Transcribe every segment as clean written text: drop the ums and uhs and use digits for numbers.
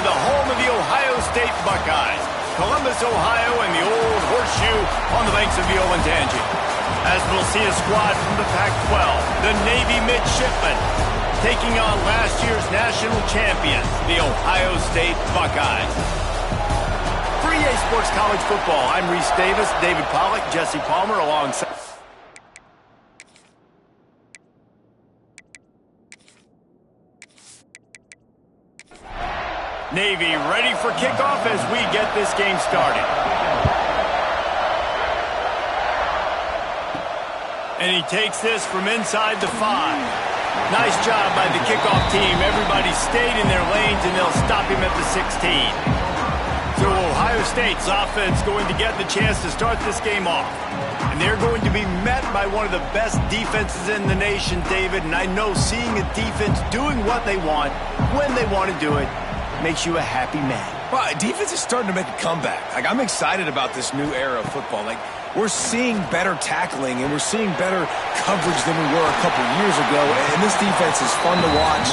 to the home of the Ohio State Buckeyes, Columbus, Ohio, and the old horseshoe on the banks of the Olentangy. As we'll see a squad from the Pac-12, the Navy Midshipmen, taking on last year's national champions, the Ohio State Buckeyes. For EA Sports College Football, I'm Reese Davis, David Pollack, Jesse Palmer alongside. Navy ready for kickoff as we get this game started. And he takes this from inside the 5. Nice job by the kickoff team. Everybody stayed in their lanes, and they'll stop him at the 16. So Ohio State's offense going to get the chance to start this game off. And they're going to be met by one of the best defenses in the nation, David. And I know seeing a defense doing what they want, when they want to do it, makes you a happy man. Well, defense is starting to make a comeback. I'm excited about this new era of football. We're seeing better tackling, and we're seeing better coverage than we were a couple years ago. And this defense is fun to watch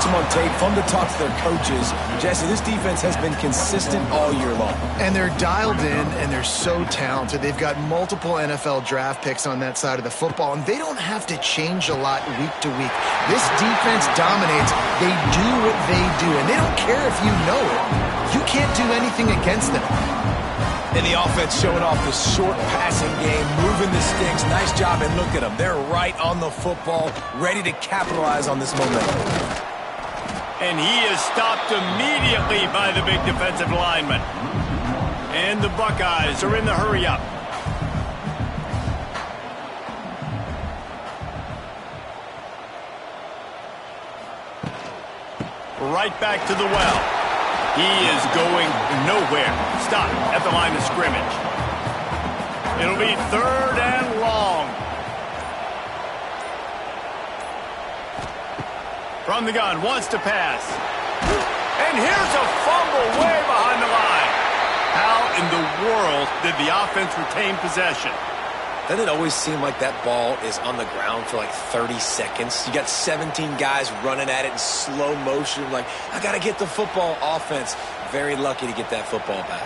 them on tape, fun to talk to their coaches. Jesse, this defense has been consistent all year long. And they're dialed in, and they're so talented. They've got multiple NFL draft picks on that side of the football, and they don't have to change a lot week to week. This defense dominates. They do what they do, and they don't care if you know it. You can't do anything against them. And the offense showing off the short passing game, moving the sticks. Nice job, and look at them. They're right on the football, ready to capitalize on this momentum. And he is stopped immediately by the big defensive lineman. And the Buckeyes are in the hurry-up. Right back to the well. He is going nowhere. Stop at the line of scrimmage. It'll be 3rd and long. From the gun, wants to pass. And here's a fumble way behind the line. How in the world did the offense retain possession? Doesn't it always seem like that ball is on the ground for 30 seconds? You got 17 guys running at it in slow motion. I got to get the football. Offense, very lucky to get that football back.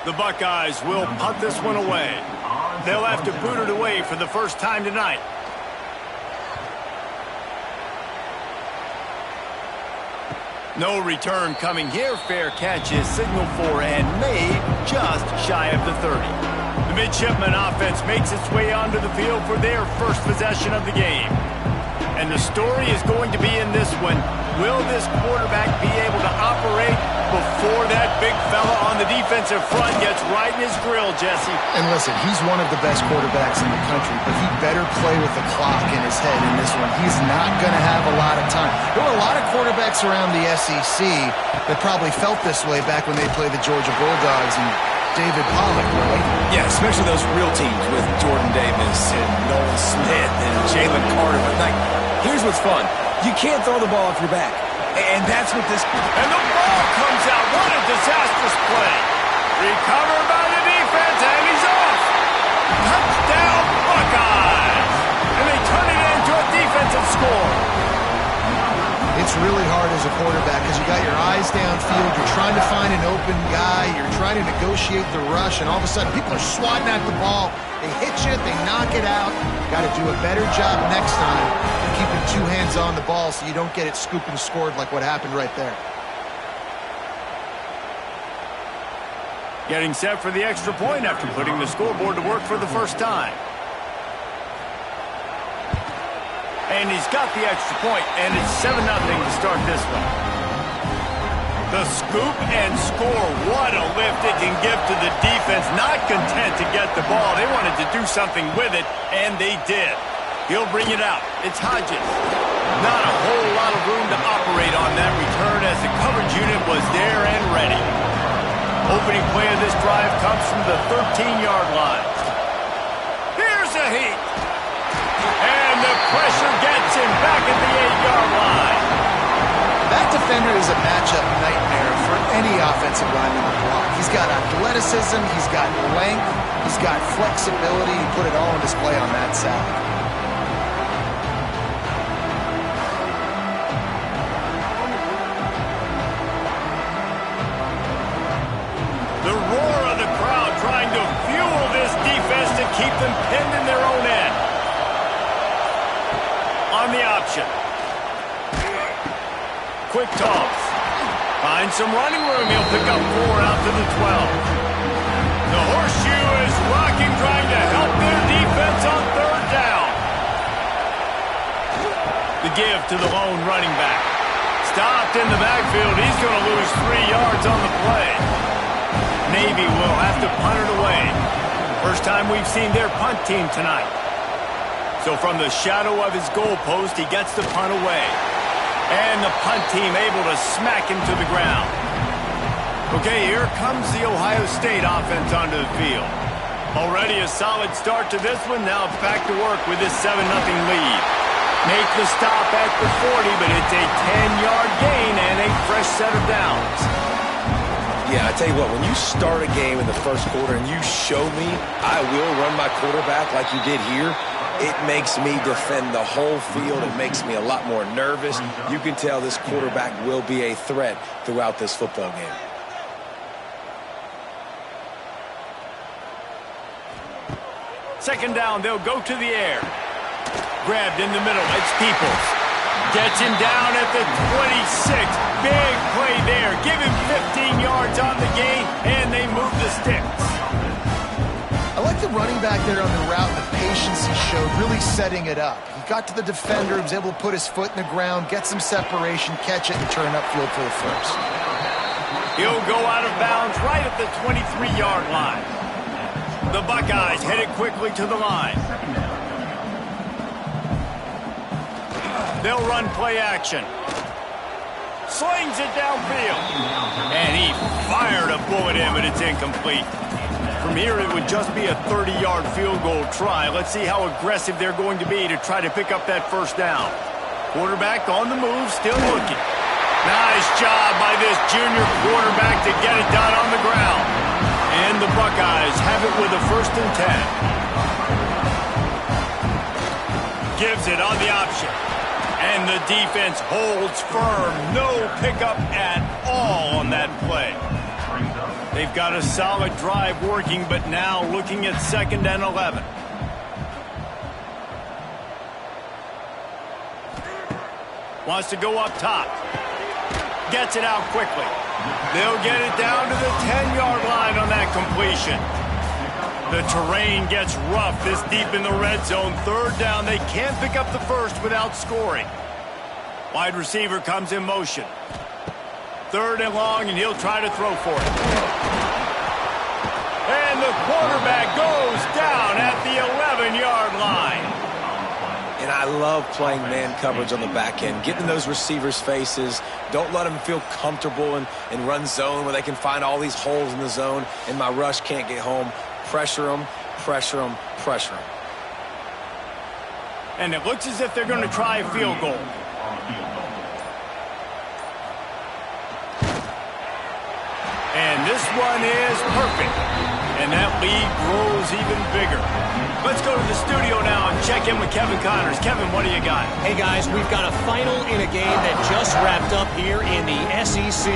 The Buckeyes will punt this one away. They'll have to boot it away for the first time tonight. No return coming here. Fair catch is signaled for and made just shy of the 30. The Midshipman offense makes its way onto the field for their first possession of the game. And the story is going to be in this one. Will this quarterback be able to operate before that big fella on the defensive front gets right in his grill, Jesse? And listen, he's one of the best quarterbacks in the country, but he better play with the clock in his head in this one. He's not going to have a lot of time. There were a lot of quarterbacks around the SEC that probably felt this way back when they played the Georgia Bulldogs and David Pollack, right? Yeah, especially those real teams with Jordan Davis and Nolan Smith and Jalen Carter. But here's what's fun. You can't throw the ball off your back. And that's what this... And the ball comes out. What a disastrous play. Recovered by the defense, and he's off. Touchdown, Buckeyes. And they turn it into a defensive score. It's really hard as a quarterback because you got your eyes downfield. You're trying to find an open guy. You're trying to negotiate the rush, and all of a sudden people are swatting at the ball. They hit you. They knock it out. Got to do a better job next time of keeping 2 hands on the ball so you don't get it scooped and scored like what happened right there. Getting set for the extra point after putting the scoreboard to work for the first time. And he's got the extra point, and it's 7-0 to start this one. The scoop and score. What a lift it can give to the defense. Not content to get the ball. They wanted to do something with it, and they did. He'll bring it out. It's Hodges. Not a whole lot of room to operate on that return as the coverage unit was there and ready. Opening play of this drive comes from the 13-yard line. Here's a heat. And the pressure gets him back at the 8-yard line. That defender is a matchup nightmare for any offensive lineman to block. He's got athleticism, he's got length, he's got flexibility. He put it all on display on that side. keep them pinned in their own end. On the option. Quick toss. Finds some running room. He'll pick up 4 out to the 12. The horseshoe is rocking, trying to help their defense on third down. The give to the lone running back. Stopped in the backfield. He's going to lose 3 yards on the play. Navy will have to punt it away. First time we've seen their punt team tonight. So from the shadow of his goalpost, he gets the punt away. And the punt team able to smack him to the ground. Okay, here comes the Ohio State offense onto the field. Already a solid start to this one. Now back to work with this 7-0 lead. Make the stop at the 40, but it's a 10-yard gain and a fresh set of downs. Yeah, I tell you what, when you start a game in the first quarter and you show me I will run my quarterback like you did here, it makes me defend the whole field. It makes me a lot more nervous. You can tell this quarterback will be a threat throughout this football game. Second down, they'll go to the air. Grabbed in the middle, it's Peoples. Gets him down at the 26. Big play there. Give him 15 yards on the gain, and they move the sticks. I like the running back there on the route, the patience he showed, really setting it up. He got to the defender, he was able to put his foot in the ground, get some separation, catch it, and turn upfield for the first. He'll go out of bounds right at the 23-yard line. The Buckeyes headed quickly to the line. They'll run play action. Slings it downfield. And he fired a bullet in, but it's incomplete. From here, it would just be a 30-yard field goal try. Let's see how aggressive they're going to be to try to pick up that first down. Quarterback on the move, still looking. Nice job by this junior quarterback to get it done on the ground. And the Buckeyes have it with a 1st and 10. Gives it on the option. And the defense holds firm. No pickup at all on that play. They've got a solid drive working, but now looking at 2nd and 11. Wants to go up top. Gets it out quickly. They'll get it down to the 10-yard line on that completion. The terrain gets rough this deep in the red zone. 3rd down, they can't pick up the first without scoring. Wide receiver comes in motion. 3rd and long, and he'll try to throw for it. And the quarterback goes down at the 11-yard line. And I love playing man coverage on the back end, getting in those receivers' faces. Don't let them feel comfortable and run zone where they can find all these holes in the zone, and my rush can't get home. Pressure them, pressure them, pressure them. And it looks as if they're going to try a field goal. And this one is perfect. And that lead grows even bigger. Let's go to the studio now and check in with Kevin Connors. Kevin, what do you got? Hey, guys, we've got a final in a game that just wrapped up here in the SEC.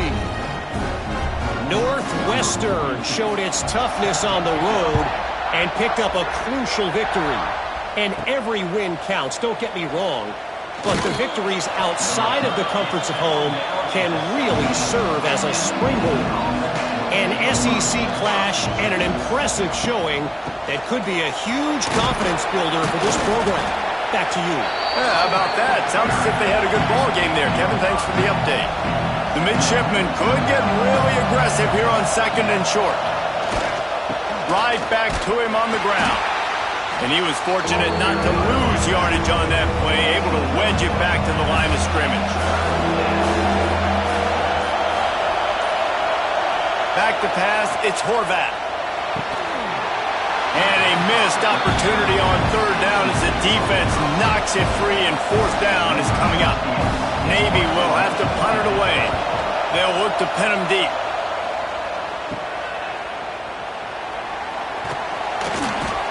Northwestern showed its toughness on the road and picked up a crucial victory. And every win counts, don't get me wrong. But the victories outside of the comforts of home can really serve as a springboard. An SEC clash and an impressive showing that could be a huge confidence builder for this program. Back to you. Yeah, how about that? Sounds as if they had a good ball game there. Kevin, thanks for the update. The midshipman could get really aggressive here on 2nd and short. Right back to him on the ground. And he was fortunate not to lose yardage on that play, able to wedge it back to the line of scrimmage. Back to pass, it's Horvath. And a missed opportunity on 3rd down as the defense knocks it free, and 4th down is coming up. Navy will have to punt it away. They'll look to pin him deep.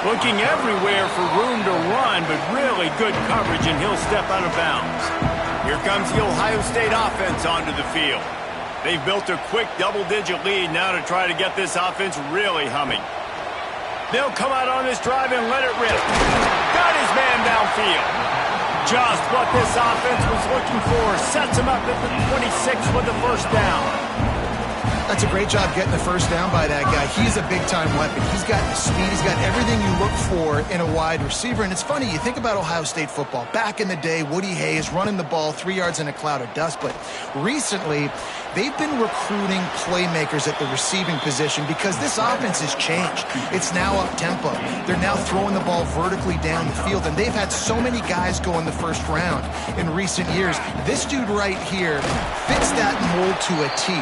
Looking everywhere for room to run, but really good coverage, and he'll step out of bounds. Here comes the Ohio State offense onto the field. They've built a quick double-digit lead now to try to get this offense really humming. They'll come out on this drive and let it rip. Got his man downfield. Just what this offense was looking for. Sets him up at the 26 with the first down. That's a great job getting the first down by that guy. He's a big-time weapon. He's got the speed. He's got everything you look for in a wide receiver. And it's funny, you think about Ohio State football. Back in the day, Woody Hayes running the ball 3 yards in a cloud of dust. But recently, they've been recruiting playmakers at the receiving position because this offense has changed. It's now up-tempo. They're now throwing the ball vertically down the field. And they've had so many guys go in the first round in recent years. This dude right here fits that mold to a T.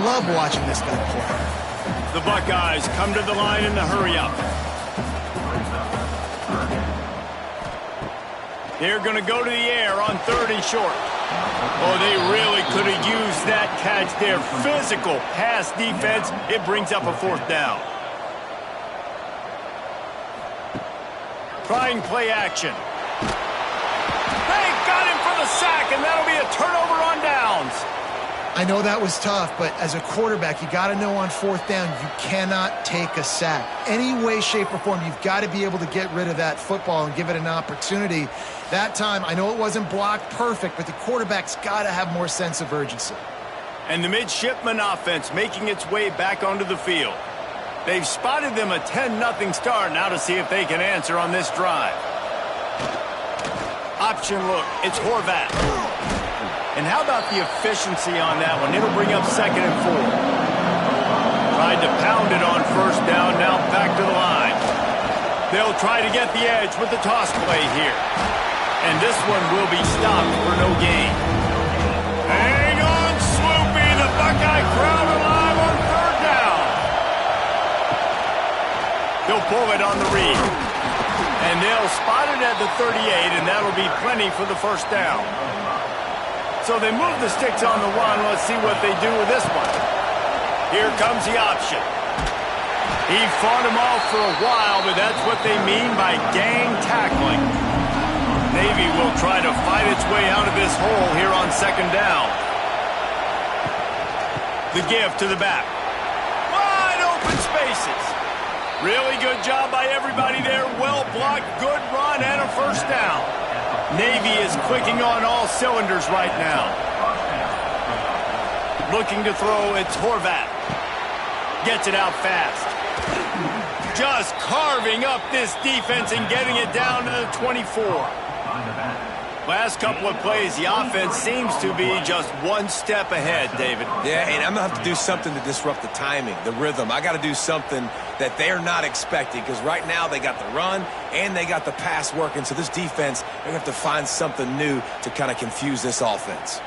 Love watching this guy play. The Buckeyes come to the line in the hurry-up. They're going to go to the air on 3rd and short. Oh, they really could have used that catch there. Physical pass defense. It brings up a 4th down. Trying play action. They got him for the sack, and that'll be a turnover on downs. I know that was tough, but as a quarterback, you got to know on 4th down, you cannot take a sack. Any way, shape, or form, you've got to be able to get rid of that football and give it an opportunity. That time, I know it wasn't blocked perfect, but the quarterback's got to have more sense of urgency. And the midshipman offense making its way back onto the field. They've spotted them a 10-0 start now to see if they can answer on this drive. Option look, it's Horvat. And how about the efficiency on that one? It'll bring up 2nd and 4. Tried to pound it on 1st down, now back to the line. They'll try to get the edge with the toss play here. And this one will be stopped for no gain. Hang on, Swoopy. The Buckeye crowd alive on 3rd down. He'll pull it on the read. And they'll spot it at the 38, and that'll be plenty for the 1st down. So they move the sticks on the run. Let's see what they do with this one. Here comes the option. He fought him off for a while, but that's what they mean by gang tackling. Navy will try to fight its way out of this hole here on 2nd down. The give to the back. Wide open spaces. Really good job by everybody there. Well blocked, good run, and a 1st down. Navy is clicking on all cylinders right now. Looking to throw, it's Horvat. Gets it out fast. Just carving up this defense and getting it down to the 24. Last couple of plays, the offense seems to be just one step ahead, David. Yeah, and I'm going to have to do something to disrupt the timing, the rhythm. I got to do something that they're not expecting because right now they got the run and they got the pass working. So this defense, they're going to have to find something new to kind of confuse this offense.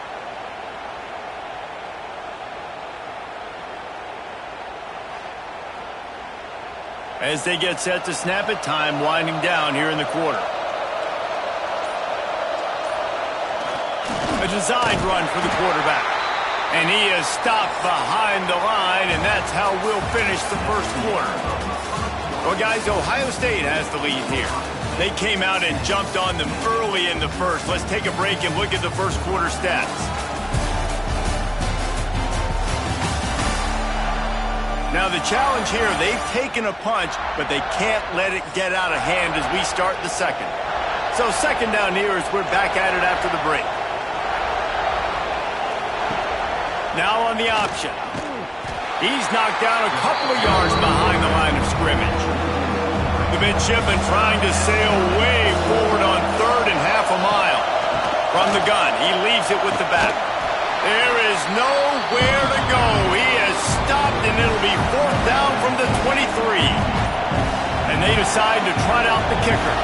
As they get set to snap it, time winding down here in the quarter. A designed run for the quarterback. And he is stopped behind the line, and that's how we'll finish the 1st quarter. Well, guys, Ohio State has the lead here. They came out and jumped on them early in the 1st. Let's take a break and look at the 1st quarter stats. Now, the challenge here, they've taken a punch, but they can't let it get out of hand as we start the 2nd. So 2nd down here as we're back at it after the break. Now on the option. He's knocked down a couple of yards behind the line of scrimmage. The midshipman trying to sail way forward on 3rd and half a mile. From the gun, he leaves it with the back. There is nowhere to go. He has stopped, and it'll be 4th down from the 23. And they decide to trot out the kicker.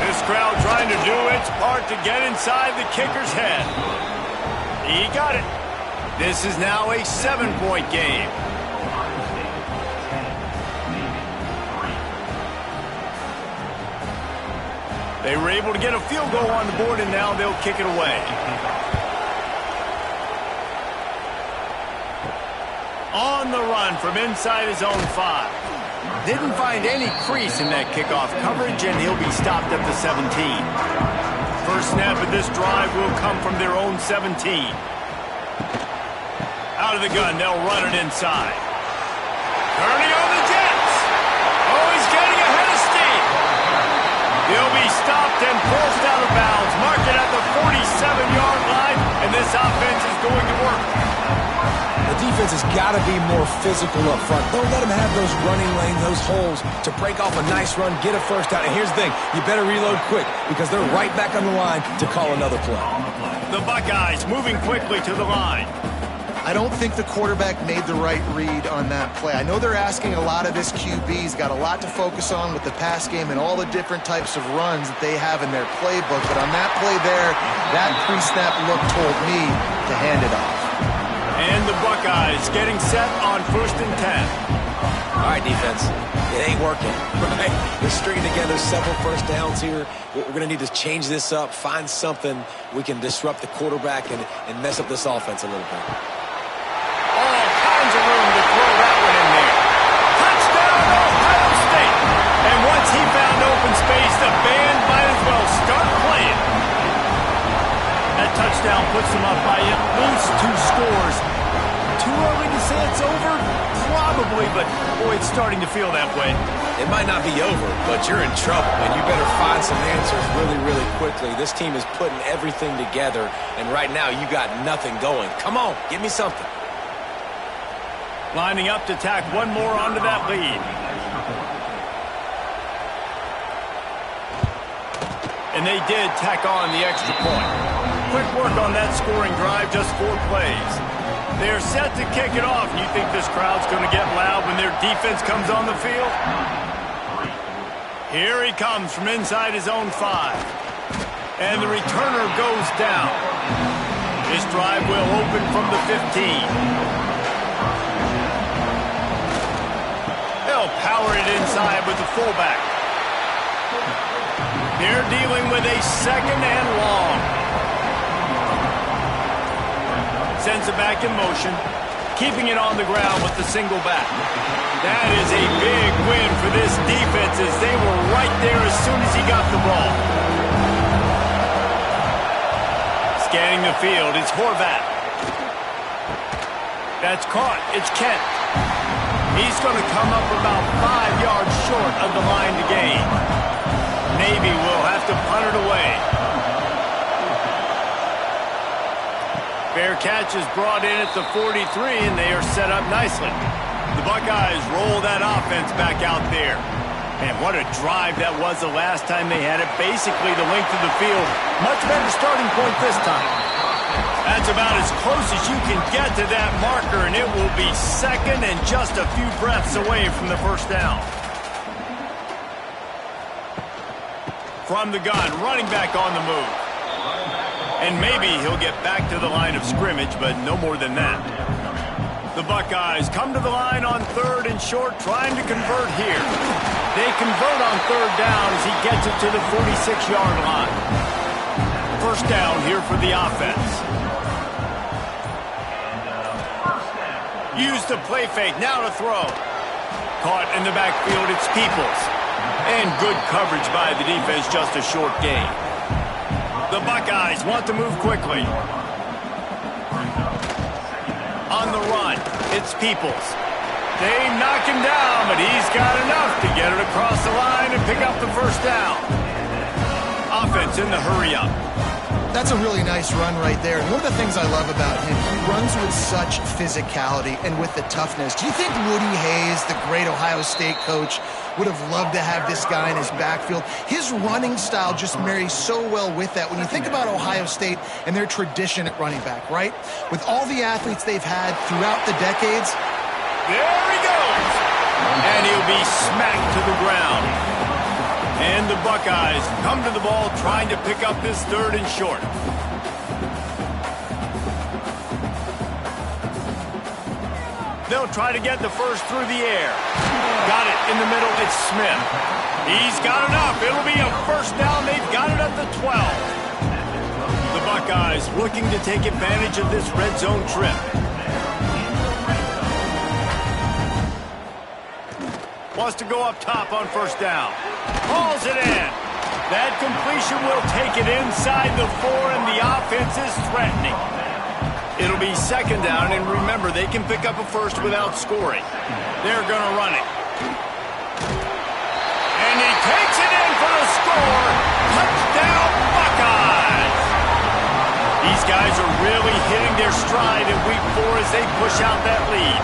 This crowd trying to do its part to get inside the kicker's head. He got it. This is now a 7-point game. They were able to get a field goal on the board, and now they'll kick it away. On the run from inside his own 5. Didn't find any crease in that kickoff coverage, and he'll be stopped at the 17. First snap of this drive will come from their own 17. Out of the gun, they'll run it inside. Turning on the Jets. Oh, he's getting ahead. stopped and forced out of bounds. Mark it at the 47-yard line, and this offense is going to work. The defense has got to be more physical up front. Don't let them have those running lanes, those holes to break off a nice run, get a first down. And here's the thing, you better reload quick because they're right back on the line to call another play. The Buckeyes moving quickly to the line. I don't think the quarterback made the right read on that play. I know they're asking a lot of this QB. He's got a lot to focus on with the pass game and all the different types of runs that they have in their playbook. But on that play there, that pre-snap look told me to hand it off. And the Buckeyes getting set on 1st and 10. All right, defense, it ain't working, right? We're stringing together several first downs here. We're going to need to change this up, find something we can disrupt the quarterback and mess up this offense a little bit. All kinds of room to throw that one in there. Touchdown, Ohio State. And once he found open space, the band might as well start playing. That touchdown puts them up by at least 2 scores. Too early to say it's over? Probably, but boy, it's starting to feel that way. It might not be over, but you're in trouble, and you better find some answers really, really quickly. This team is putting everything together, and right now you got nothing going. Come on, give me something. Lining up to tack one more onto that lead. And they did tack on the extra point. Quick work on that scoring drive, just 4 plays. They're set to kick it off. You think this crowd's going to get loud when their defense comes on the field? Here he comes from inside his own 5. And the returner goes down. This drive will open from the 15. They'll power it inside with the fullback. They're dealing with a 2nd and long. Sends it back in motion, keeping it on the ground with the single back. That is a big win for this defense as they were right there as soon as he got the ball. Scanning the field, it's Horvath. That's caught, it's Kent. He's going to come up about 5 yards short of the line to gain. Navy will have to punt it away. Fair catch is brought in at the 43, and they are set up nicely. The Buckeyes roll that offense back out there. Man, what a drive that was the last time they had it. Basically the length of the field. Much better starting point this time. That's about as close as you can get to that marker, and it will be 2nd and just a few breaths away from the first down. From the gun, running back on the move. And maybe he'll get back to the line of scrimmage, but no more than that. The Buckeyes come to the line on 3rd and short, trying to convert here. They convert on 3rd down as he gets it to the 46-yard line. First down here for the offense. Use the play fake, now to throw. Caught in the backfield, it's Peoples. And good coverage by the defense, just a short gain. The Buckeyes want to move quickly. On the run, it's Peoples. They knock him down, but he's got enough to get it across the line and pick up the first down. Offense in the hurry-up. That's a really nice run right there. And one of the things I love about him, he runs with such physicality and with the toughness. Do you think Woody Hayes, the great Ohio State coach, would have loved to have this guy in his backfield? His running style just marries so well with that. When you think about Ohio State and their tradition at running back, right? With all the athletes they've had throughout the decades. There he goes. And he'll be smacked to the ground. And the Buckeyes come to the ball trying to pick up this 3rd and short. They'll try to get the first through the air. Got it in the middle, it's Smith. He's got enough. It'll be a first down. They've got it at the 12. The Buckeyes looking to take advantage of this red zone trip. Wants to go up top on first down. Hauls it in. That completion will take it inside the 4, and the offense is threatening. It'll be 2nd down, and remember, they can pick up a first without scoring. They're going to run it. And he takes it in for the score. These guys are really hitting their stride in week 4 as they push out that lead.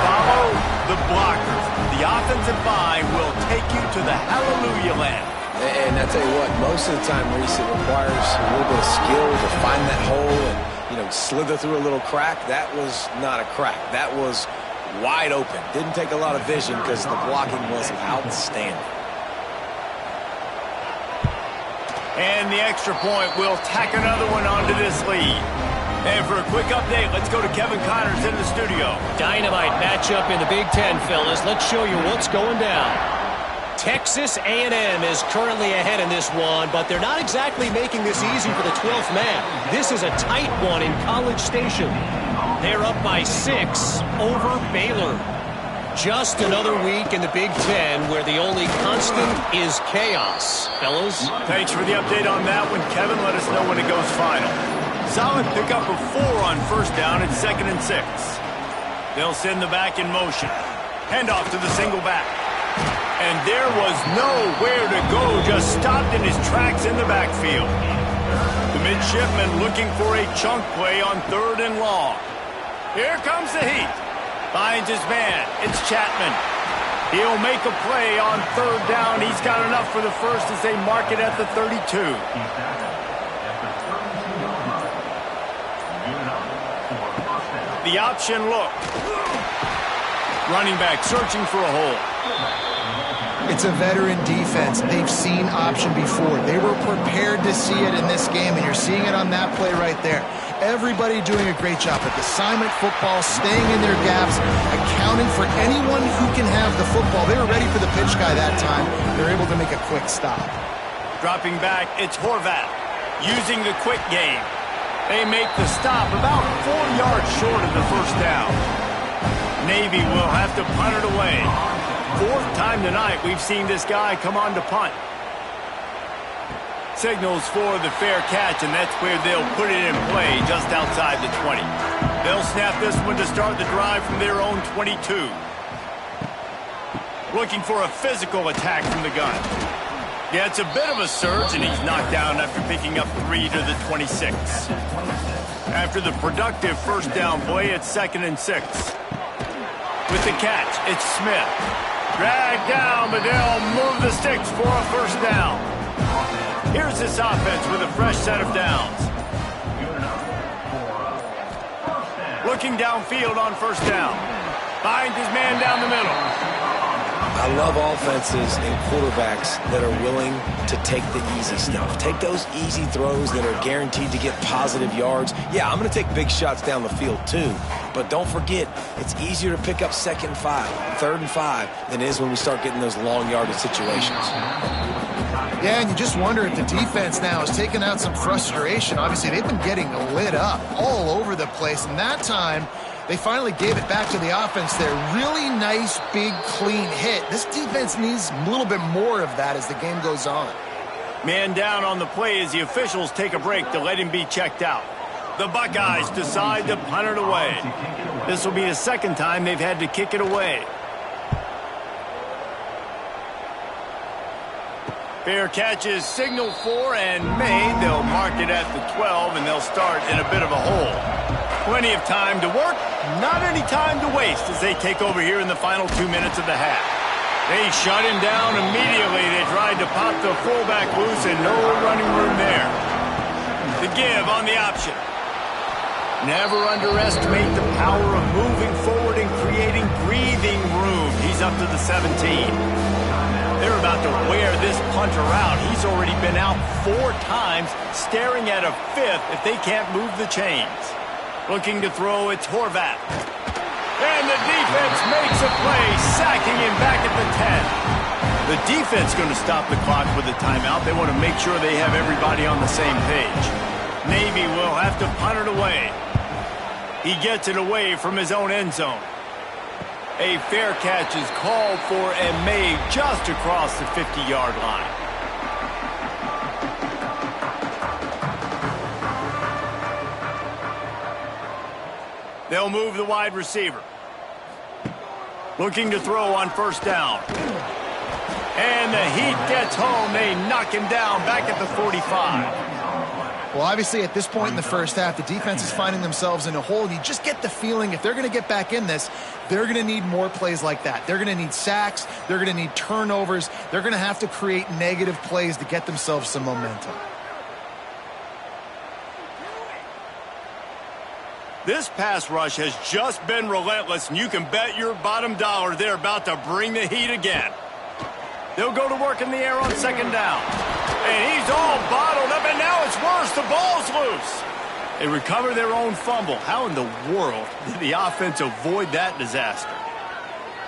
Follow the blockers. The offensive line will take you to the hallelujah land. And I tell you what, most of the time, Reese, it requires a little bit of skill to find that hole and, slither through a little crack. That was not a crack. That was wide open. Didn't take a lot of vision because the blocking was outstanding. And the extra point will tack another one onto this lead. And for a quick update, let's go to Kevin Connors in the studio. Dynamite matchup in the Big Ten, fellas. Let's show you what's going down. Texas A&M is currently ahead in this one, but they're not exactly making this easy for the 12th man. This is a tight one in College Station. They're up by 6 over Baylor. Just another week in the Big Ten where the only constant is chaos. Fellas? Thanks for the update on that one, Kevin. Let us know when it goes final. Solid pickup of 4 on first down at 2nd and 6. They'll send the back in motion. Handoff to the single back. And there was nowhere to go, just stopped in his tracks in the backfield. The midshipman looking for a chunk play on 3rd and long. Here comes the heat. Finds his man. It's Chapman. He'll make a play on 3rd down. He's got enough for the first as they mark it at the 32. The option look. Running back searching for a hole. It's a veteran defense. They've seen option before. They were prepared to see it in this game, and you're seeing it on that play right there. Everybody doing a great job at assignment football, staying in their gaps, accounting for anyone who can have the football. They were ready for the pitch guy that time. They're able to make a quick stop. Dropping back, it's Horvath using the quick game. They make the stop about 4 yards short of the first down. Navy will have to punt it away. 4th time tonight we've seen this guy come on to punt. Signals for the fair catch, and that's where they'll put it in play just outside the 20. They'll snap this one to start the drive from their own 22. Looking for a physical attack from the gun. Yeah, it's a bit of a surge, and he's knocked down after picking up 3 to the 26. After the productive first down play, it's 2nd and 6. With the catch, it's Smith. Dragged down, but they'll move the sticks for a first down. Here's this offense with a fresh set of downs. Looking downfield on first down. Finds his man down the middle. I love offenses and quarterbacks that are willing to take the easy stuff. Take those easy throws that are guaranteed to get positive yards. Yeah, I'm going to take big shots down the field too. But don't forget, it's easier to pick up 2nd and 5, 3rd and 5 than it is when we start getting those long yardage situations. Yeah, and you just wonder if the defense now is taking out some frustration. Obviously, they've been getting lit up all over the place, and that time they finally gave it back to the offense there. Really nice, big, clean hit. This defense needs a little bit more of that as the game goes on. Man down on the play as the officials take a break to let him be checked out. The Buckeyes decide to punt it away. This will be the 2nd time they've had to kick it away. Fair catch is signaled for and made. They'll mark it at the 12, and they'll start in a bit of a hole. Plenty of time to work, not any time to waste as they take over here in the final 2 minutes of the half. They shut him down immediately. They tried to pop the fullback loose and no running room there. The give on the option. Never underestimate the power of moving forward and creating breathing room. He's up to the 17. They're about to wear this punter out. He's already been out 4 times, staring at a 5th if they can't move the chains. Looking to throw, it's Horvath. And the defense makes a play, sacking him back at the 10. The defense going to stop the clock with a timeout. They want to make sure they have everybody on the same page. Navy will have to punt it away. He gets it away from his own end zone. A fair catch is called for and made just across the 50-yard line. They'll move the wide receiver. Looking to throw on first down. And the Heat gets home. They knock him down back at the 45. Well, obviously, at this point in the first half, the defense is finding themselves in a hole. You just get the feeling if they're going to get back in this, they're going to need more plays like that. They're going to need sacks. They're going to need turnovers. They're going to have to create negative plays to get themselves some momentum. This pass rush has just been relentless, and you can bet your bottom dollar they're about to bring the heat again. They'll go to work in the air on second down. And he's all bottled up, and now it's worse. The ball's loose. They recover their own fumble. How in the world did the offense avoid that disaster?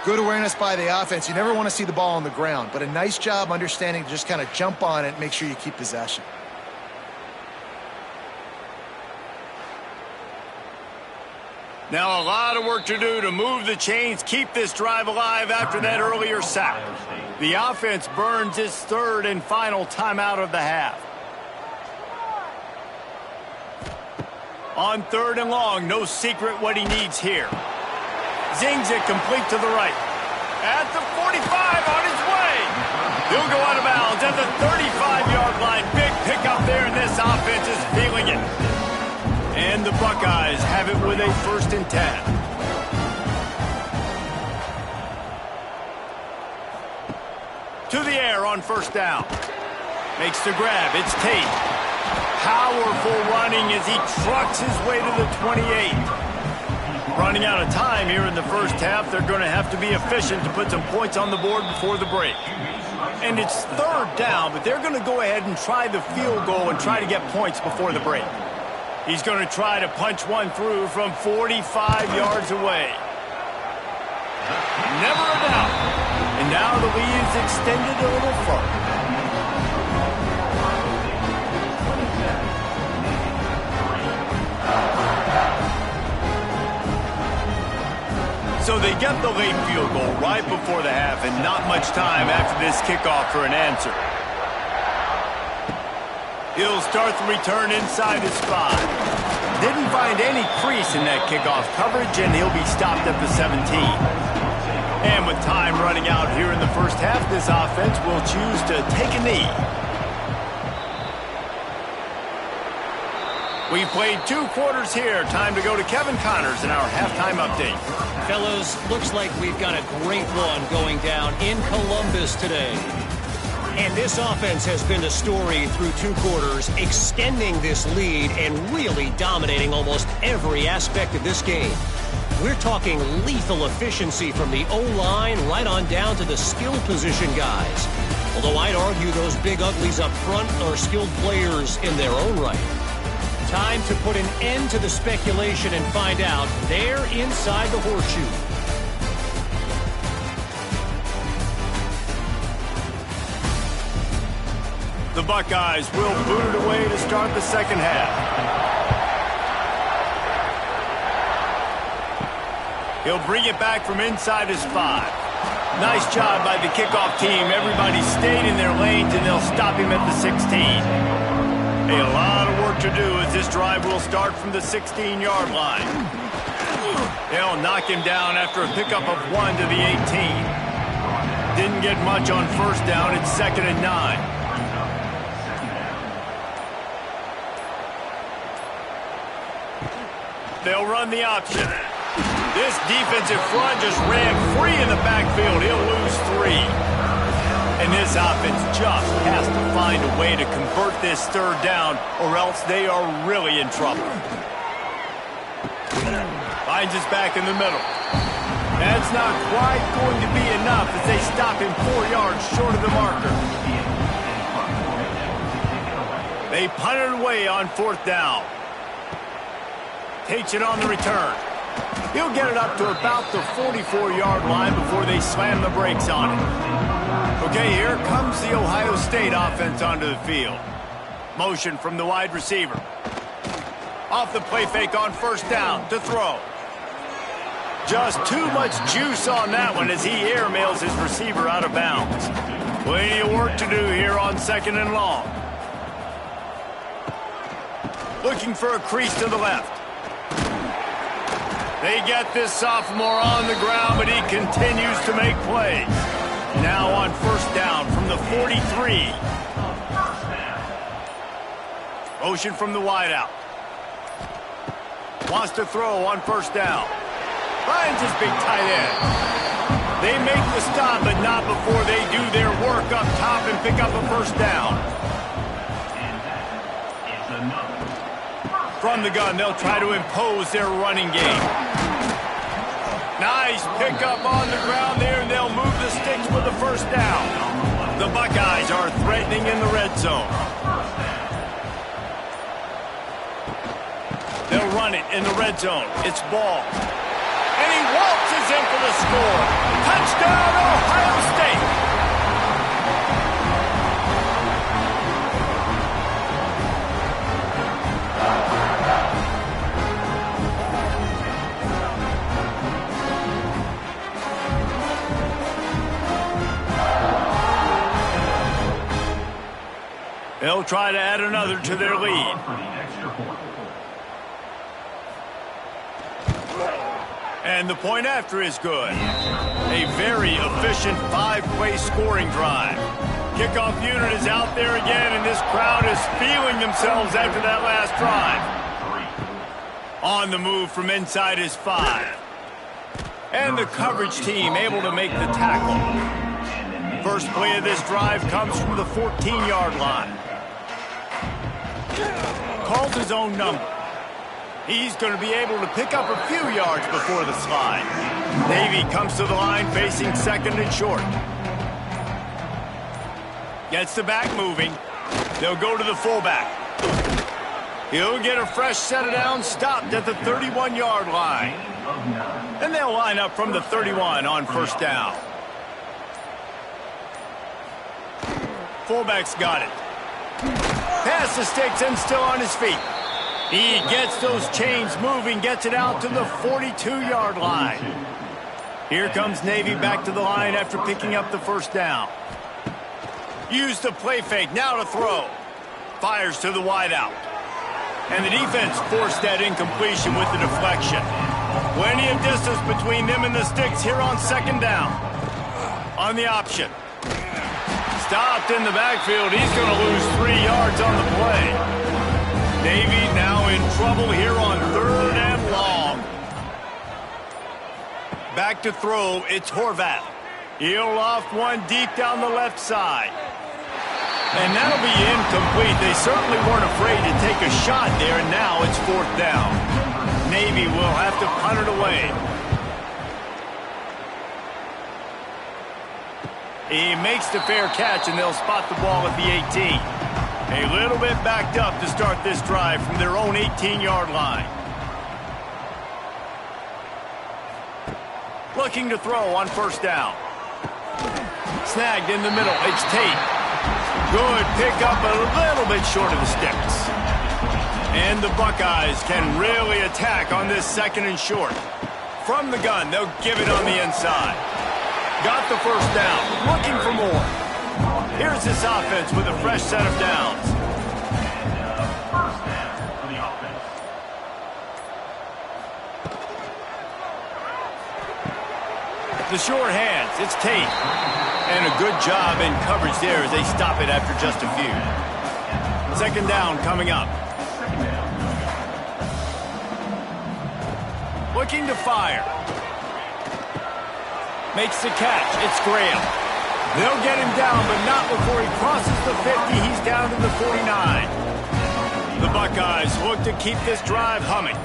Good awareness by the offense. You never want to see the ball on the ground, but a nice job understanding to just kind of jump on it and make sure you keep possession. Now a lot of work to do to move the chains, keep this drive alive after that earlier sack. The offense burns its third and final timeout of the half. On third and long, no secret what he needs here. Zings it complete to the right. At the 45 on his way. He'll go out of bounds at the 35-yard line. Big pickup there, and this offense is feeling it. And the Buckeyes have it with a 1st and 10. To the air on first down. Makes the grab. It's Tate. Powerful running as he trucks his way to the 28. Running out of time here in the first half. They're going to have to be efficient to put some points on the board before the break. And it's third down, but they're going to go ahead and try the field goal and try to get points before the break. He's going to try to punch one through from 45 yards away. Never a doubt. And now the lead is extended a little further. So they get the late field goal right before the half, and not much time after this kickoff for an answer. He'll start the return inside his 5. Didn't find any crease in that kickoff coverage, and he'll be stopped at the 17. And with time running out here in the first half, this offense will choose to take a knee. We've played 2 quarters here. Time to go to Kevin Connors in our halftime update. Fellas, looks like we've got a great one going down in Columbus today. And this offense has been the story through 2 quarters, extending this lead and really dominating almost every aspect of this game. We're talking lethal efficiency from the O-line right on down to the skill position guys. Although I'd argue those big uglies up front are skilled players in their own right. Time to put an end to the speculation and find out. They're inside the horseshoe. The Buckeyes will boot it away to start the second half. He'll bring it back from inside his 5. Nice job by the kickoff team. Everybody stayed in their lanes, and they'll stop him at the 16. A lot of work to do as this drive will start from the 16-yard line. They'll knock him down after a pickup of 1 to the 18. Didn't get much on first down. It's 2nd and 9. They'll run the option. This defensive front just ran free in the backfield. He'll lose 3. And this offense just has to find a way to convert this third down, or else they are really in trouble. Finds us back in the middle. That's not quite going to be enough as they stop him 4 yards short of the marker. They punt it away on 4th down. Takes it on the return. He'll get it up to about the 44-yard line before they slam the brakes on it. Okay, here comes the Ohio State offense onto the field. Motion from the wide receiver. Off the play fake on first down to throw. Just too much juice on that one as he airmails his receiver out of bounds. Plenty of work to do here on 2nd and long. Looking for a crease to the left. They get this sophomore on the ground, but he continues to make plays. Now on first down from the 43. Motion from the wideout. Wants to throw on first down. Finds his big tight end. They make the stop, but not before they do their work up top and pick up a first down. From the gun, they'll try to impose their running game. Nice pickup on the ground there, and they'll move the sticks with the first down. The Buckeyes are threatening in the red zone. They'll run it in the red zone. It's ball. And he waltzes in for the score. Touchdown, Ohio State. They'll try to add another to their lead. And the point after is good. A very efficient five-play scoring drive. Kickoff unit is out there again, and this crowd is feeling themselves after that last drive. On the move from inside is 5. And the coverage team able to make the tackle. First play of this drive comes from the 14-yard line. Calls his own number. He's going to be able to pick up a few yards before the slide. Navy comes to the line facing second and short. Gets the back moving. They'll go to the fullback. He'll get a fresh set of downs stopped at the 31-yard line. And they'll line up from the 31 on first down. Fullback's got it. Pass the sticks and still on his feet. He gets those chains moving, gets it out to the 42-yard line. Here comes Navy back to the line after picking up the first down. Use the play fake, now to throw. Fires to the wideout. And the defense forced that incompletion with the deflection. Plenty of distance between them and the sticks here on second down. On the option. Stopped in the backfield. He's going to lose 3 yards on the play. Navy now in trouble here on third and long. Back to throw. It's Horvath. He'll loft one deep down the left side. And that'll be incomplete. They certainly weren't afraid to take a shot there, and now it's fourth down. Navy will have to punt it away. He makes the fair catch, and they'll spot the ball at the 18. A little bit backed up to start this drive from their own 18-yard line. Looking to throw on first down. Snagged in the middle. It's Tate. Good pickup, a little bit short of the sticks. And the Buckeyes can really attack on this second and short. From the gun, they'll give it on the inside. Got the first down, looking for more. Here's this offense with a fresh set of downs. First down for the offense. The short hands, it's Tate. And a good job in coverage there as they stop it after just a few. Second down coming up. Looking to fire. Makes the catch. It's Graham. They'll get him down, but not before he crosses the 50. He's down to the 49. The Buckeyes look to keep this drive humming.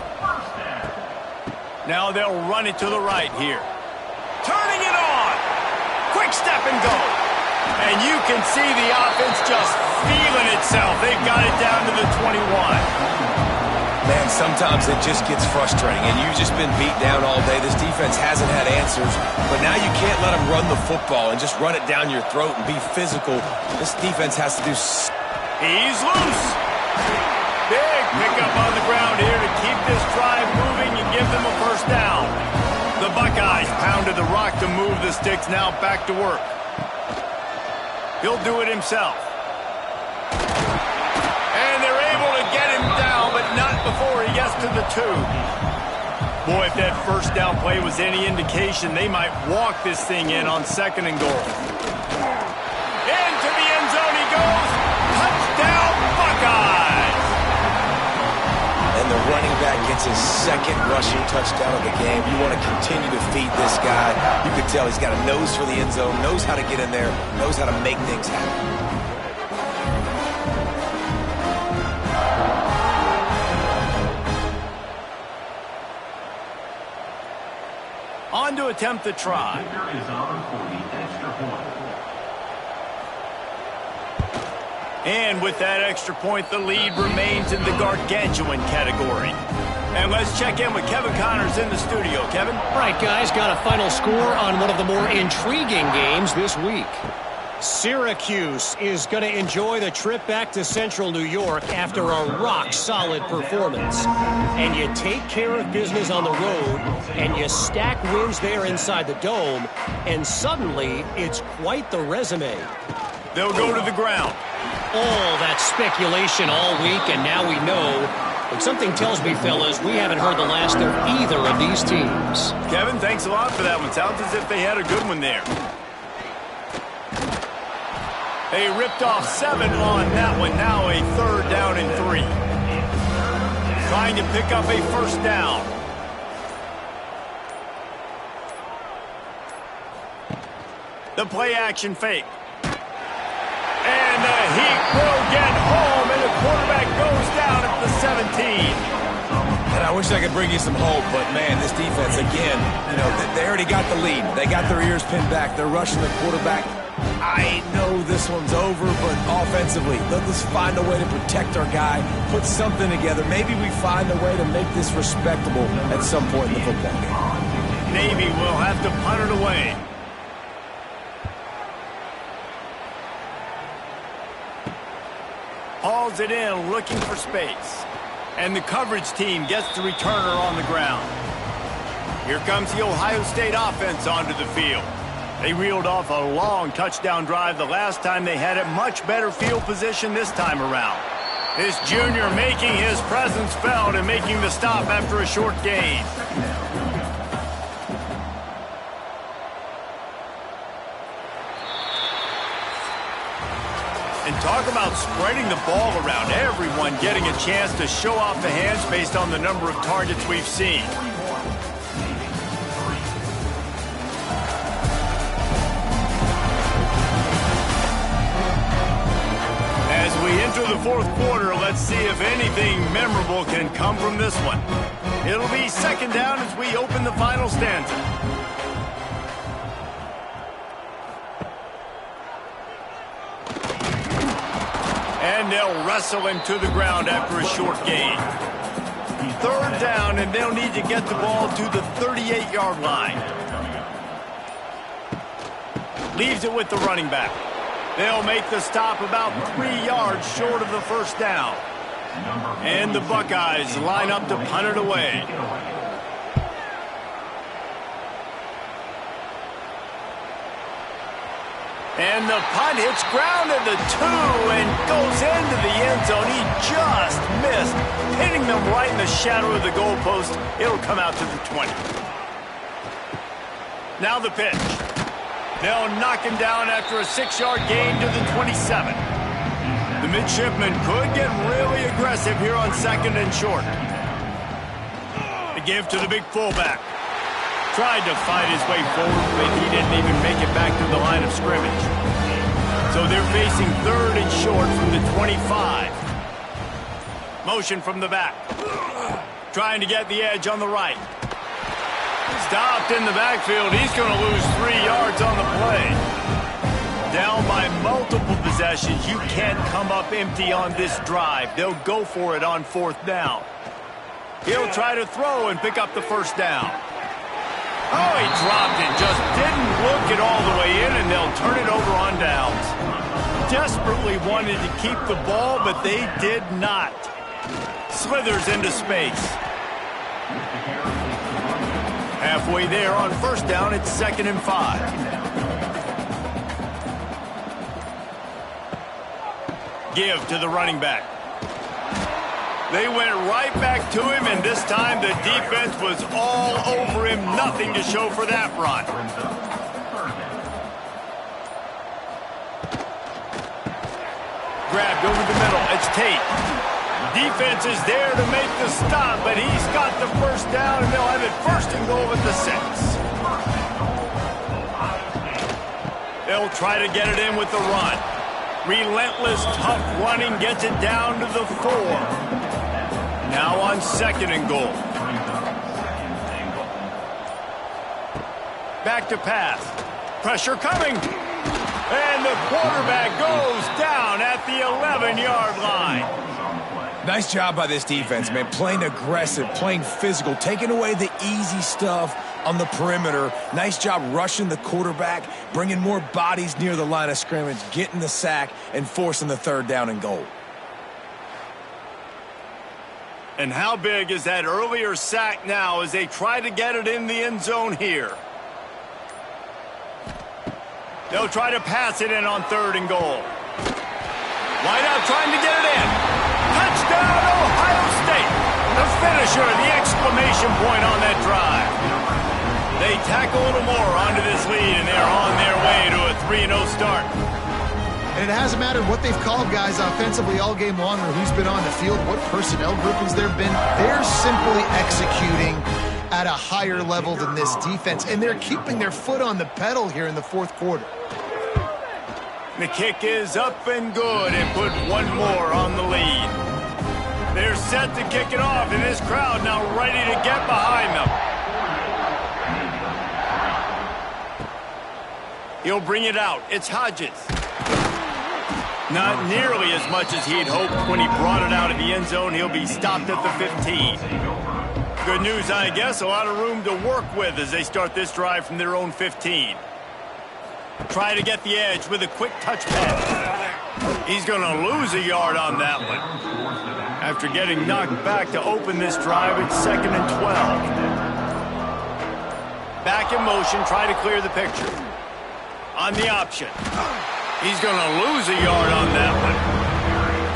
Now they'll run it to the right here. Turning it on. Quick step and go. And you can see the offense just feeling itself. They've got it down to the 21. Man, sometimes it just gets frustrating, and you've just been beat down all day. This defense hasn't had answers, but now you can't let them run the football and just run it down your throat and be physical. This defense has to do... He's loose. Big pickup on the ground here to keep this drive moving and give them a first down. The Buckeyes pounded the rock to move the sticks, now back to work. He'll do it himself. And they're able to get him down, but not before he gets to the 2. Boy, if that first down play was any indication, they might walk this thing in on second and goal. Into the end zone he goes. Touchdown, Buckeyes! That's his second rushing touchdown of the game. You want to continue to feed this guy. You can tell he's got a nose for the end zone, knows how to get in there, knows how to make things happen. On to attempt the try. And with that extra point, the lead remains in the gargantuan category. And let's check in with Kevin Connors in the studio. Kevin? All right, guys, got a final score on one of the more intriguing games this week. Syracuse is going to enjoy the trip back to Central New York after a rock-solid performance. And you take care of business on the road, and you stack wins there inside the Dome, and suddenly it's quite the resume. They'll go to the ground. All that speculation all week, and now we know. But something tells me, fellas, we haven't heard the last of either of these teams. Kevin, thanks a lot for that one. Sounds as if they had a good one there. They ripped off 7 on that one. Now a 3rd down and 3. Trying to pick up a 1st down. The play action fake. And the heat will get home, and the quarterback goes down at the 17. And I wish I could bring you some hope, but, man, this defense, again, you know, they already got the lead. They got their ears pinned back. They're rushing the quarterback. I know this one's over, but offensively, let's find a way to protect our guy, put something together. Maybe we find a way to make this respectable at some point in the football game. Navy will have to punt it away. Hauls it in, looking for space. And the coverage team gets the returner on the ground. Here comes the Ohio State offense onto the field. They reeled off a long touchdown drive the last time they had it. Much better field position this time around. This junior making his presence felt and making the stop after a short gain. And talk about spreading the ball around. Everyone getting a chance to show off the hands based on the number of targets we've seen. As we enter the 4th quarter, let's see if anything memorable can come from this one. It'll be 2nd down as we open the final stanza. And they'll wrestle him to the ground after a short gain. 3rd down, and they'll need to get the ball to the 38-yard line. Leaves it with the running back. They'll make the stop about 3 yards short of the 1st down. And the Buckeyes line up to punt it away. And the punt hits ground at the 2 and goes into the end zone. He just missed, hitting them right in the shadow of the goalpost. It'll come out to the 20. Now the pitch. They'll knock him down after a 6-yard gain to the 27. The midshipman could get really aggressive here on 2nd and short. The give to the big fullback. Tried to fight his way forward, but he didn't even make it back to the line of scrimmage. So they're facing 3rd and short from the 25. Motion from the back. Trying to get the edge on the right. Stopped in the backfield. He's going to lose 3 yards on the play. Down by multiple possessions. You can't come up empty on this drive. They'll go for it on 4th down. He'll try to throw and pick up the 1st down. Oh, he dropped it. Just didn't look it all the way in, and they'll turn it over on downs. Desperately wanted to keep the ball, but they did not. Slithers into space. Halfway there on 1st down, it's 2nd and 5. Give to the running back. They went right back to him, and this time the defense was all over him. Nothing to show for that run. Grabbed over the middle. It's Tate. Defense is there to make the stop, but he's got the first down, and they'll have it first and goal at the 6. They'll try to get it in with the run. Relentless, tough running gets it down to the 4. Now on 2nd and goal. Back to pass. Pressure coming. And the quarterback goes down at the 11-yard line. Nice job by this defense, man. Playing aggressive, playing physical, taking away the easy stuff on the perimeter. Nice job rushing the quarterback, bringing more bodies near the line of scrimmage, getting the sack, and forcing the 3rd down and goal. And how big is that earlier sack now as they try to get it in the end zone here? They'll try to pass it in on 3rd and goal. Wideout trying to get it in. Touchdown, Ohio State. The finisher, the exclamation point on that drive. They tack a little more onto this lead, and they're on their way to a 3-0 start. And it hasn't mattered what they've called guys offensively all game long or who's been on the field, what personnel groupings there have been. They're simply executing at a higher level than this defense, and they're keeping their foot on the pedal here in the 4th quarter. The kick is up and good and put one more on the lead. They're set to kick it off, and this crowd now ready to get behind them. He'll bring it out. It's Hodges. Not nearly as much as he'd hoped when he brought it out of the end zone. He'll be stopped at the 15. Good news, I guess. A lot of room to work with as they start this drive from their own 15. Try to get the edge with a quick touch pass. He's going to lose a yard on that one. After getting knocked back to open this drive, it's 2nd and 12. Back in motion, try to clear the picture. On the option. He's going to lose a yard on that one.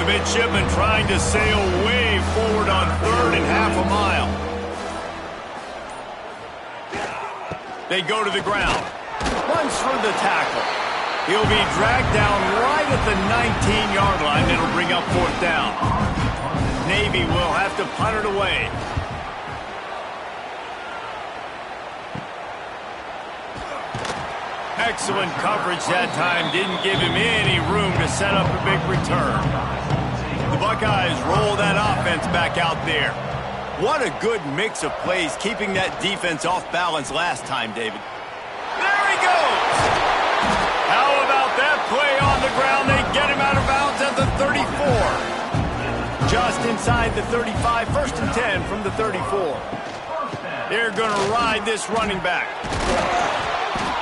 The midshipman trying to sail way forward on 3rd and half a mile. They go to the ground. Runs for the tackle. He'll be dragged down right at the 19-yard line. It'll bring up 4th down. Navy will have to punt it away. Excellent coverage that time. Didn't give him any room to set up a big return. The Buckeyes roll that offense back out there. What a good mix of plays, keeping that defense off balance last time, David. There he goes! How about that play on the ground? They get him out of bounds at the 34. Just inside the 35, 1st and 10 from the 34. They're going to ride this running back.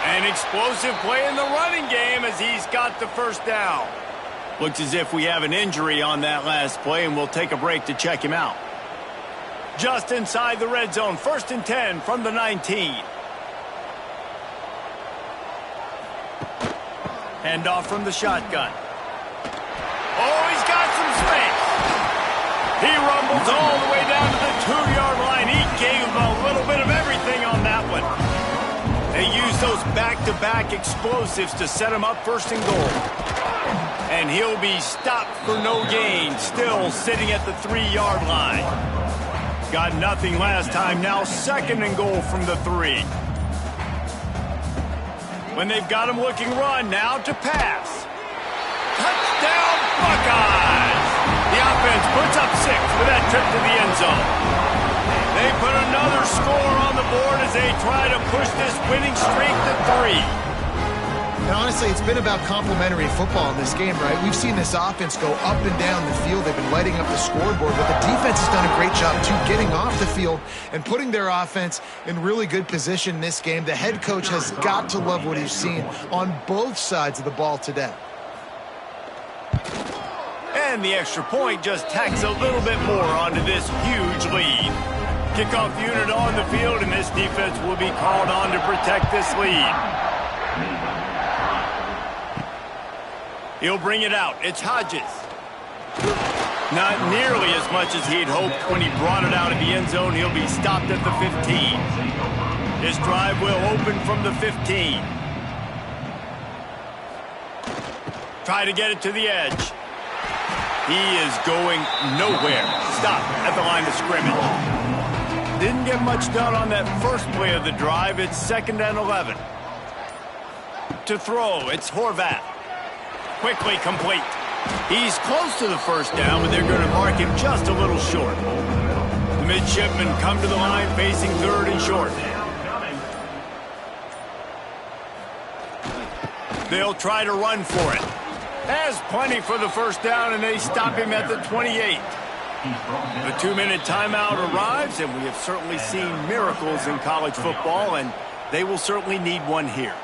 An explosive play in the running game as he's got the first down. Looks as if we have an injury on that last play, and we'll take a break to check him out. Just inside the red zone, 1st and 10 from the 19. Handoff from the shotgun. Oh, he's got some space. He rumbles all the way down to the 2-yard line. He gave him a little bit of everything on that one. They use those back-to-back explosives to set him up 1st and goal. And he'll be stopped for no gain, still sitting at the 3-yard line. Got nothing last time, now 2nd and goal from the 3. When they've got him looking run, now to pass. Touchdown, Buckeyes! The offense puts up 6 with that trip to the end zone. They put another score on the board as they try to push this winning streak to 3. And honestly, it's been about complementary football in this game, right? We've seen this offense go up and down the field. They've been lighting up the scoreboard, but the defense has done a great job, too, getting off the field and putting their offense in really good position in this game. The head coach has got to love what he's seen on both sides of the ball today. And the extra point just tacks a little bit more onto this huge lead. Kickoff unit on the field, and this defense will be called on to protect this lead. He'll bring it out. It's Hodges. Not nearly as much as he'd hoped when he brought it out of the end zone. He'll be stopped at the 15. This drive will open from the 15. Try to get it to the edge. He is going nowhere. Stop at the line of scrimmage. Didn't get much done on that first play of the drive. It's 2nd and 11. To throw, it's Horvath. Quickly complete. He's close to the first down, but they're going to mark him just a little short. The midshipmen come to the line facing 3rd and short. They'll try to run for it. Has plenty for the first down, and they stop him at the 28. The 2-minute timeout arrives, and we have certainly seen miracles in college football, and they will certainly need one here.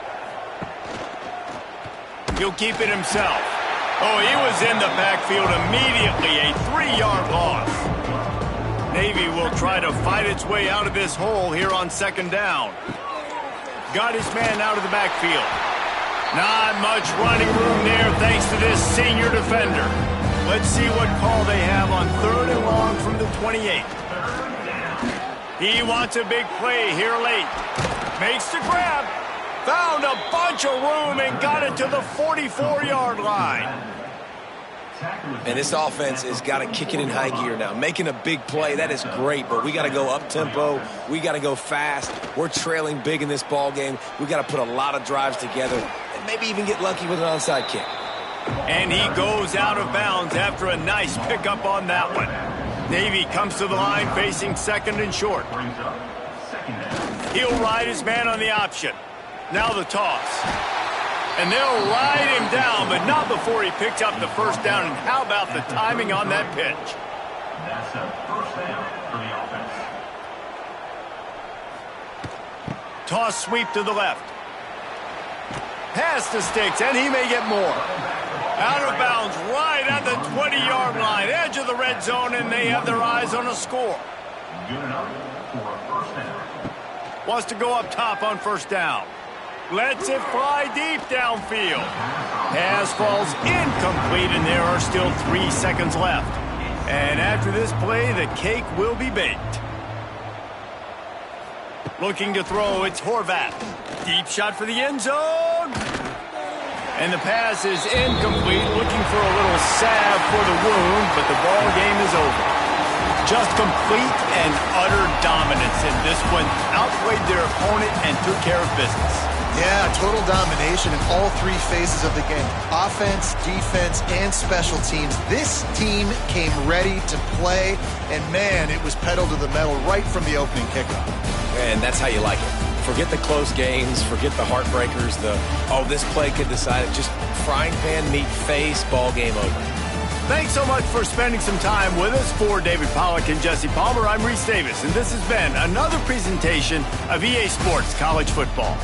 He'll keep it himself. Oh, he was in the backfield immediately, a 3-yard loss. Navy will try to fight its way out of this hole here on 2nd down. Got his man out of the backfield. Not much running room there thanks to this senior defender. Let's see what call they have on 3rd and long from the 28. He wants a big play here late. Makes the grab. Found a bunch of room and got it to the 44-yard line. And this offense has got to kick it in high gear now. Making a big play, that is great, but we got to go up-tempo. We got to go fast. We're trailing big in this ball game. We got to put a lot of drives together and maybe even get lucky with an onside kick. And he goes out of bounds after a nice pickup on that one. Navy comes to the line facing 2nd and short. He'll ride his man on the option. Now the toss. And they'll ride him down, but not before he picks up the first down. And how about the timing on that pitch? That's a first down for the offense. Toss sweep to the left. Pass to Sticks, and he may get more. Out of bounds, right at the 20-yard line, edge of the red zone, and they have their eyes on a score. Good enough for a first down. Wants to go up top on first down. Lets it fly deep downfield. Pass falls incomplete, and there are still 3 seconds left. And after this play, the cake will be baked. Looking to throw, it's Horvath. Deep shot for the end zone. And the pass is incomplete. Looking for a little salve for the wound, but the ball game is over. Just complete and utter dominance in this one. Outplayed their opponent and took care of business. Yeah, total domination in all 3 phases of the game. Offense, defense, and special teams. This team came ready to play, and man, it was pedal to the metal right from the opening kickoff. And that's how you like it. Forget the close games, forget the heartbreakers, this play could decide it. Just frying pan, meat face, ball game over. Thanks so much for spending some time with us. For David Pollack and Jesse Palmer, I'm Reese Davis, and this has been another presentation of EA Sports College Football.